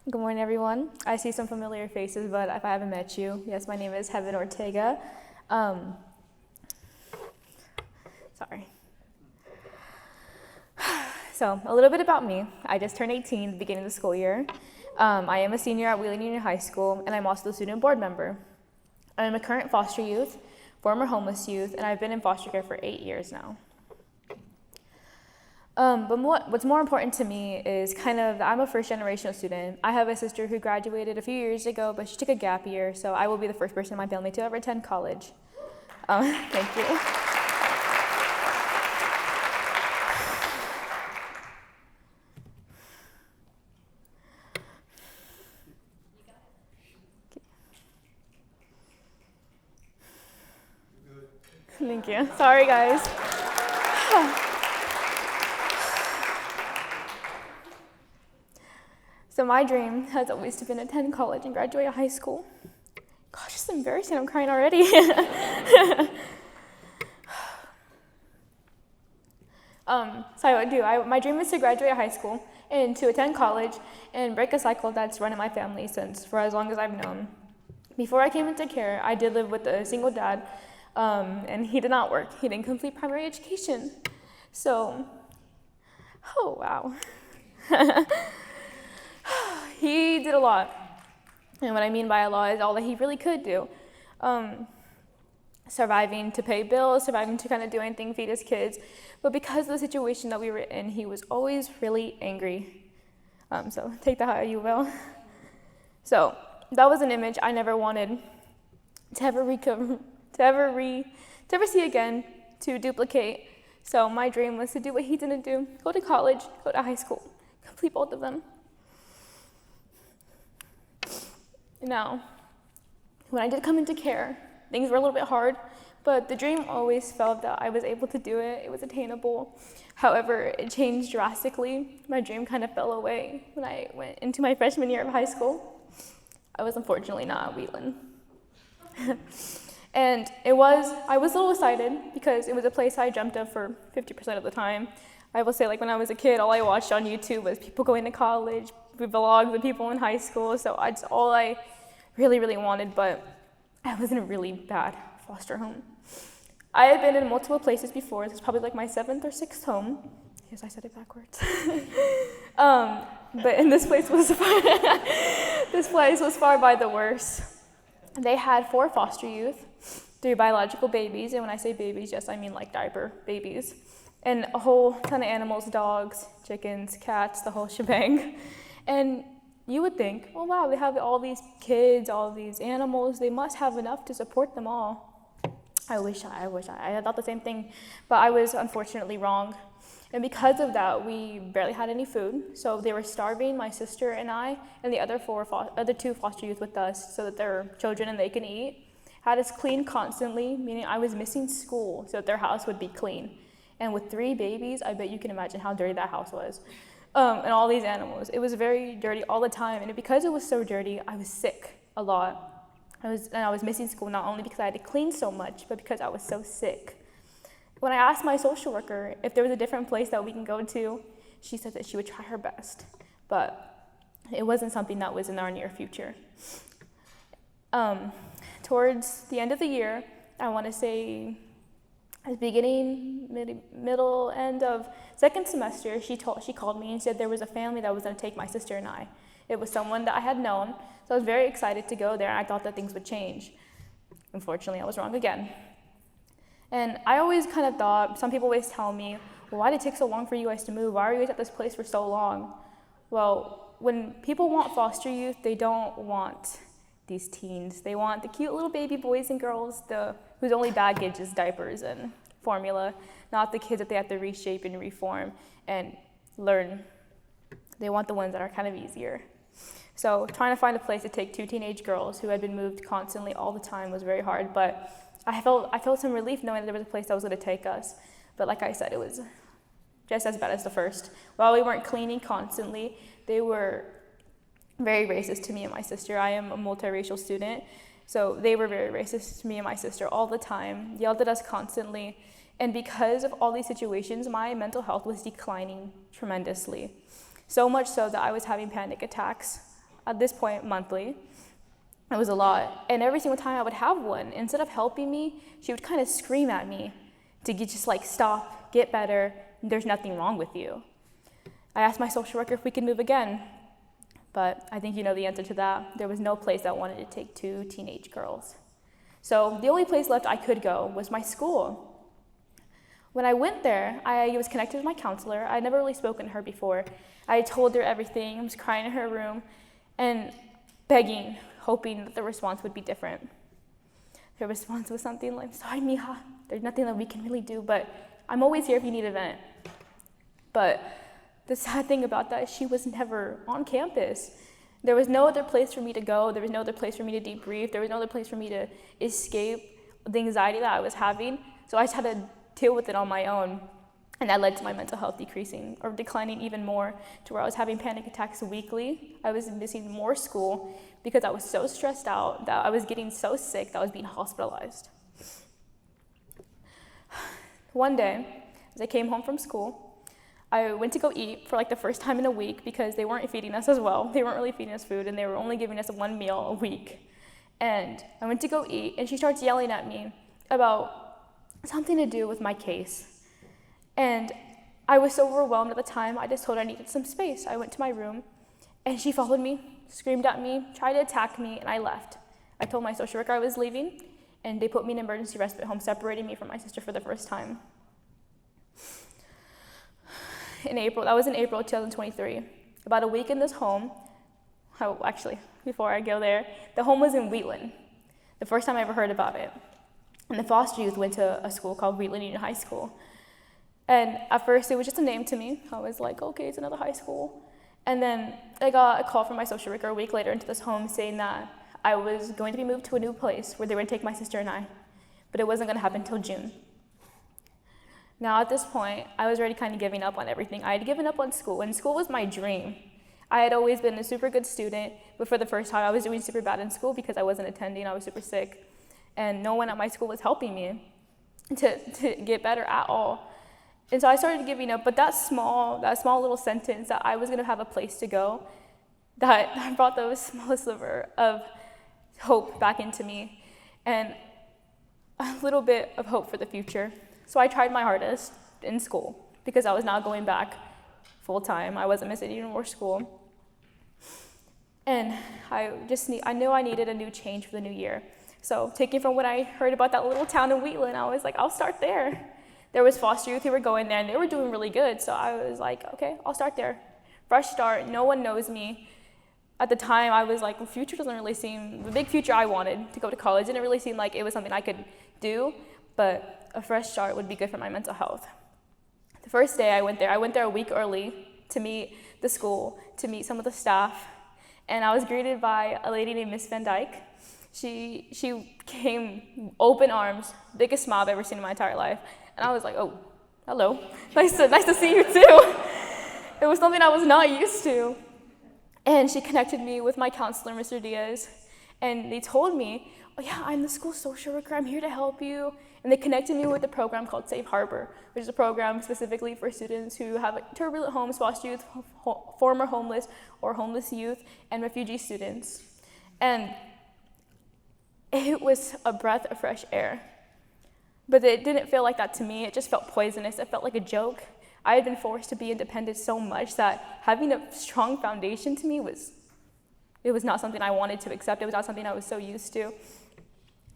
Good morning, everyone. I see some familiar faces, but if I haven't met you, yes, my name is Ortega. Sorry. So, a little bit about me. I just turned 18 at the beginning of the school year. I am a senior at Wheeling Union High School, and I'm also the student board member. I am a current foster youth, former homeless youth, and I've been in foster care for 8 years now. But what's more important to me is that I'm a first-generational student. I have a sister who graduated a few years ago, but she took a gap year, so I will be the first person in my family to ever attend college. Thank you. Thank you. Sorry, guys. So my dream has always been to attend college and graduate high school. Gosh, it's embarrassing. I'm crying already. My dream is to graduate high school and to attend college and break a cycle that's run in my family for as long as I've known. Before I came into care, I did live with a single dad, and he did not work. He didn't complete primary education. So, oh wow. He did a lot, and what I mean by a lot is all that he really could do. Surviving to pay bills, surviving to do anything, feed his kids. But because of the situation that we were in, he was always really angry. So take that how you will. So that was an image I never wanted to ever see again, to duplicate. So my dream was to do what he didn't do: go to college, go to high school, complete both of them. Now, when I did come into care, things were a little bit hard, but the dream always felt that I was able to do it. It was attainable. However, it changed drastically. My dream kind of fell away when I went into my freshman year of high school. I was unfortunately not at Wheeling. And I was a little excited because it was a place I dreamt of for 50% of the time. I will say, when I was a kid, all I watched on YouTube was people going to college, vlogs of people in high school, so that's all I really wanted, but I was in a really bad foster home. I had been in multiple places before. This is probably my 7th or 6th home. Yes, I said it backwards. But in this place was far by the worst. They had 4 foster youth, 3 biological babies, and when I say babies, yes, I mean diaper babies, and a whole ton of animals: dogs, chickens, cats, the whole shebang. And you would think, oh wow, they have all these kids, all these animals, they must have enough to support them all. I had thought the same thing, but I was unfortunately wrong. And because of that, we barely had any food. So they were starving, my sister and I, and the other 2 foster youth with us, so that their children and they can eat. Had us clean constantly, meaning I was missing school so that their house would be clean. And with 3 babies, I bet you can imagine how dirty that house was. And all these animals. It was very dirty all the time. And because it was so dirty, I was sick a lot. I was missing school not only because I had to clean so much, but because I was so sick. When I asked my social worker if there was a different place that we can go to, she said that she would try her best. But it wasn't something that was in our near future. Towards the end of the year, I want to say at the beginning, middle, end of 2nd semester, she called me and said there was a family that was going to take my sister and I. It was someone that I had known, so I was very excited to go there, and I thought that things would change. Unfortunately, I was wrong again. And I always thought, some people always tell me, well, why did it take so long for you guys to move? Why are you guys at this place for so long? Well, when people want foster youth, they don't want these teens. They want the cute little baby boys and girls, whose only baggage is diapers and formula, not the kids that they have to reshape and reform and learn. They want the ones that are easier. So trying to find a place to take 2 teenage girls who had been moved constantly all the time was very hard, but I felt some relief knowing that there was a place that was going to take us. But like I said, it was just as bad as the first. While we weren't cleaning constantly, they were very racist to me and my sister. I am a multiracial student, so they were very racist to me and my sister all the time, yelled at us constantly. And because of all these situations, my mental health was declining tremendously. So much so that I was having panic attacks at this point monthly. It was a lot. And every single time I would have one, instead of helping me, she would kind of scream at me to just like, stop, get better, there's nothing wrong with you. I asked my social worker if we could move again, but I think you know the answer to that. There was no place that wanted to take 2 teenage girls. So the only place left I could go was my school. When I went there, I was connected with my counselor. I had never really spoken to her before. I told her everything. I was crying in her room and begging, hoping that the response would be different. Her response was something like, sorry, mija, there's nothing that we can really do, but I'm always here if you need a vent. But the sad thing about that is she was never on campus. There was no other place for me to go. There was no other place for me to debrief. There was no other place for me to escape the anxiety that I was having. So I just had to deal with it on my own. And that led to my mental health decreasing or declining even more to where I was having panic attacks weekly. I was missing more school because I was so stressed out that I was getting so sick that I was being hospitalized. One day, as I came home from school, I went to go eat for like the first time in a week because they weren't feeding us as well. They weren't really feeding us food and they were only giving us 1 meal a week. And I went to go eat and she starts yelling at me about something to do with my case. And I was so overwhelmed at the time, I just told her I needed some space. I went to my room and she followed me, screamed at me, tried to attack me, and I left. I told my social worker I was leaving and they put me in an emergency respite home, separating me from my sister for the first time. That was in April 2023. About a week in this home, before I go there, the home was in Wheatland, the first time I ever heard about it. And the foster youth went to a school called Wheatland Union High School. And at first it was just a name to me. I was like, okay, it's another high school. And then I got a call from my social worker a week later into this home saying that I was going to be moved to a new place where they were going to take my sister and I, but it wasn't going to happen until June. Now at this point, I was already kind of giving up on everything. I had given up on school, and school was my dream. I had always been a super good student, but for the first time I was doing super bad in school because I wasn't attending, I was super sick, and no one at my school was helping me to get better at all. And so I started giving up, but that small little sentence that I was gonna have a place to go, that brought the smallest sliver of hope back into me and a little bit of hope for the future. So I tried my hardest in school because I was not going back full time. I wasn't missing any more school. And I knew I needed a new change for the new year. So taking from what I heard about that little town in Wheatland, I was like, I'll start there. There was foster youth who were going there and they were doing really good. So I was like, okay, I'll start there. Fresh start, no one knows me. At the time, I was like, the future doesn't really seem, the big future I wanted to go to college didn't really seem like it was something I could do, but a fresh start would be good for my mental health. The first day I went there a week early to meet the school, to meet some of the staff, and I was greeted by a lady named Miss Van Dyke. She came open arms, biggest smile I've ever seen in my entire life. And I was like, oh, hello. Nice to see you too. It was something I was not used to. And she connected me with my counselor, Mr. Diaz. And they told me, oh yeah, I'm the school social worker. I'm here to help you. And they connected me with a program called Safe Harbor, which is a program specifically for students who have turbulent homes, foster youth, former homeless or homeless youth, and refugee students. And it was a breath of fresh air. But it didn't feel like that to me. It just felt poisonous. It felt like a joke. I had been forced to be independent so much that having a strong foundation to me was not something I wanted to accept. It was not something I was so used to.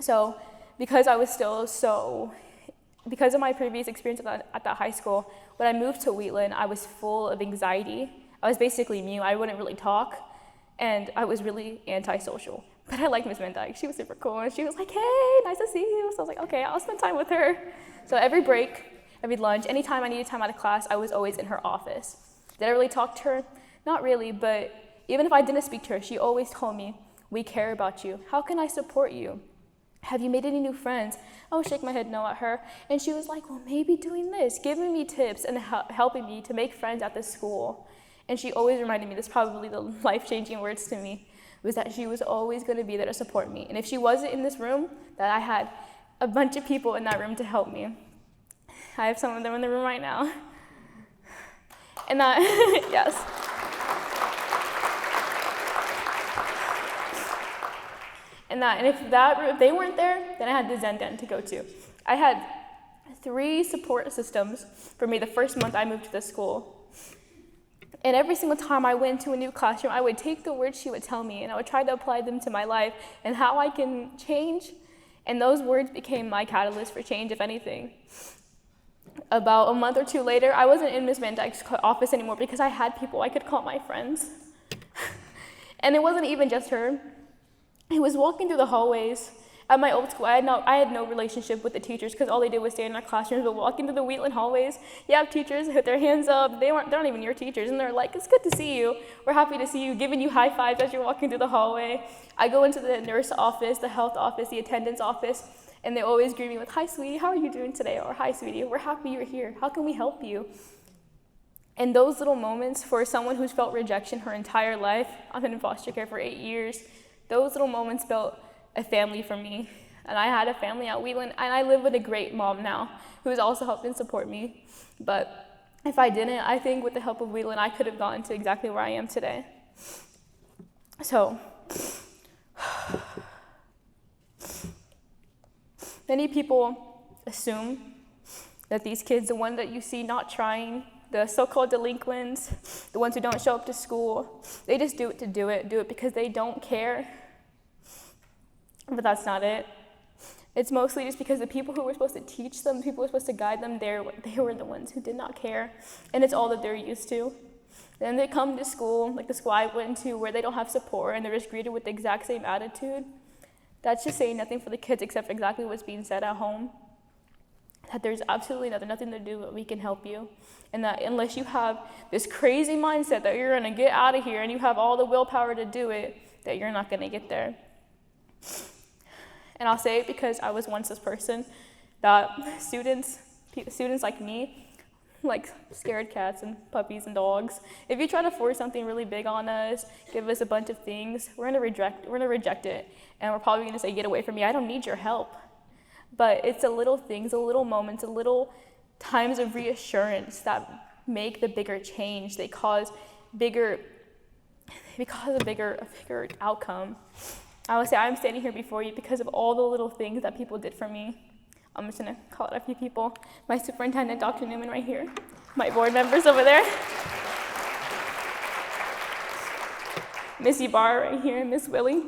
So because of my previous experience at that high school, when I moved to Wheatland, I was full of anxiety. I was basically mute. I wouldn't really talk, and I was really antisocial. But I liked Miss Van Dyke. She was super cool, and she was like, hey, nice to see you. So I was like, okay, I'll spend time with her. So every break, every lunch, anytime I needed time out of class, I was always in her office. Did I really talk to her? Not really, but even if I didn't speak to her, she always told me, we care about you. How can I support you? Have you made any new friends? I would shake my head no at her. And she was like, well, maybe doing this, giving me tips and helping me to make friends at this school. And she always reminded me, this is probably the life-changing words to me, was that she was always going to be there to support me. And if she wasn't in this room, that I had a bunch of people in that room to help me. I have some of them in the room right now. And that, yes. And if they weren't there, then I had the Zen Den to go to. I had 3 support systems for me the first month I moved to the school. And every single time I went to a new classroom, I would take the words she would tell me, and I would try to apply them to my life and how I can change. And those words became my catalyst for change, if anything. About a month or 2 later, I wasn't in Ms. Van Dyke's office anymore because I had people I could call my friends. And it wasn't even just her. I was walking through the hallways. At my old school, I had no relationship with the teachers because all they did was stay in our classrooms. But walking through the Wheatland hallways, you have teachers with their hands up. They're not even your teachers, and they're like, "It's good to see you. We're happy to see you," giving you high fives as you're walking through the hallway. I go into the nurse office, the health office, the attendance office, and they always greet me with, "Hi, sweetie. How are you doing today?" Or, "Hi, sweetie. We're happy you're here. How can we help you?" And those little moments for someone who's felt rejection her entire life, I've been in foster care for 8 years, those little moments built a family for me. And I had a family at Wheatland, and I live with a great mom now who has also helped and support me. But if I didn't, I think with the help of Wheatland, I could have gotten to exactly where I am today. So, many people assume that these kids, the ones that you see not trying, the so-called delinquents, the ones who don't show up to school, they just do it to do it because they don't care. But that's not it. It's mostly just because the people who were supposed to teach them, the people who were supposed to guide them, they were the ones who did not care. And it's all that they're used to. Then they come to school, like the school I went to, where they don't have support and they're just greeted with the exact same attitude. That's just saying nothing for the kids except exactly what's being said at home. That there's absolutely nothing to do, but we can help you. And that unless you have this crazy mindset that you're going to get out of here and you have all the willpower to do it, that you're not going to get there. And I'll say it because I was once this person that students like me, like scared cats and puppies and dogs. If you try to force something really big on us, give us a bunch of things, we're gonna reject it. And we're probably gonna say, "Get away from me, I don't need your help." But it's the little things, the little moments, the little times of reassurance that make the bigger change. They cause a bigger outcome. I would say I'm standing here before you because of all the little things that people did for me. I'm just gonna call out a few people. My superintendent, Dr. Newman, right here. My board members over there. Miss Ibarra right here, and Miss Willie.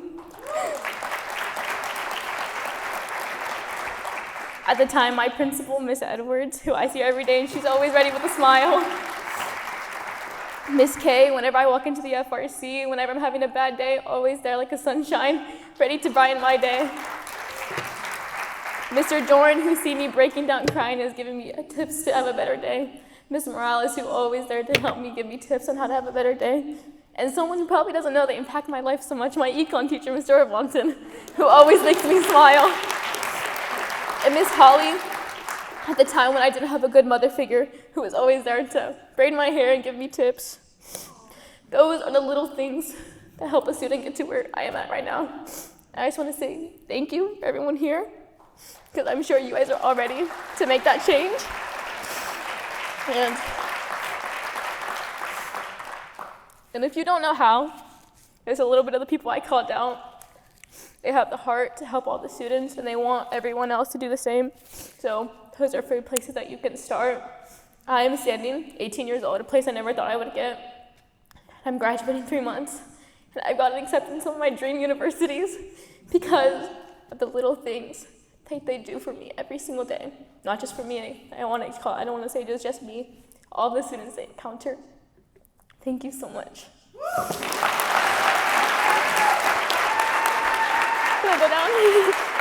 At the time, my principal, Miss Edwards, who I see every day, and she's always ready with a smile. Miss K, whenever I walk into the FRC, whenever I'm having a bad day, always there like a sunshine, ready to brighten my day. Mr. Dorn, who see me breaking down crying, is giving me tips to have a better day. Miss Morales, who always there to help me, give me tips on how to have a better day. And someone who probably doesn't know they impact my life so much, my econ teacher, Mr. Ortega, who always makes me smile. And Miss Holly, at the time when I didn't have a good mother figure, who was always there to braid my hair and give me tips. Those are the little things that help a student get to where I am at right now. I just want to say thank you for everyone here, because I'm sure you guys are all ready to make that change. And if you don't know how, there's a little bit of the people I called out. They have the heart to help all the students, and they want everyone else to do the same. So those are 3 places that you can start. I am standing, 18 years old, a place I never thought I would get. I'm graduating in 3 months, and I've got an acceptance from my dream universities because of the little things that they do for me every single day. Not just for me, I don't want to say just me, all the students they encounter. Thank you so much. Can I go down?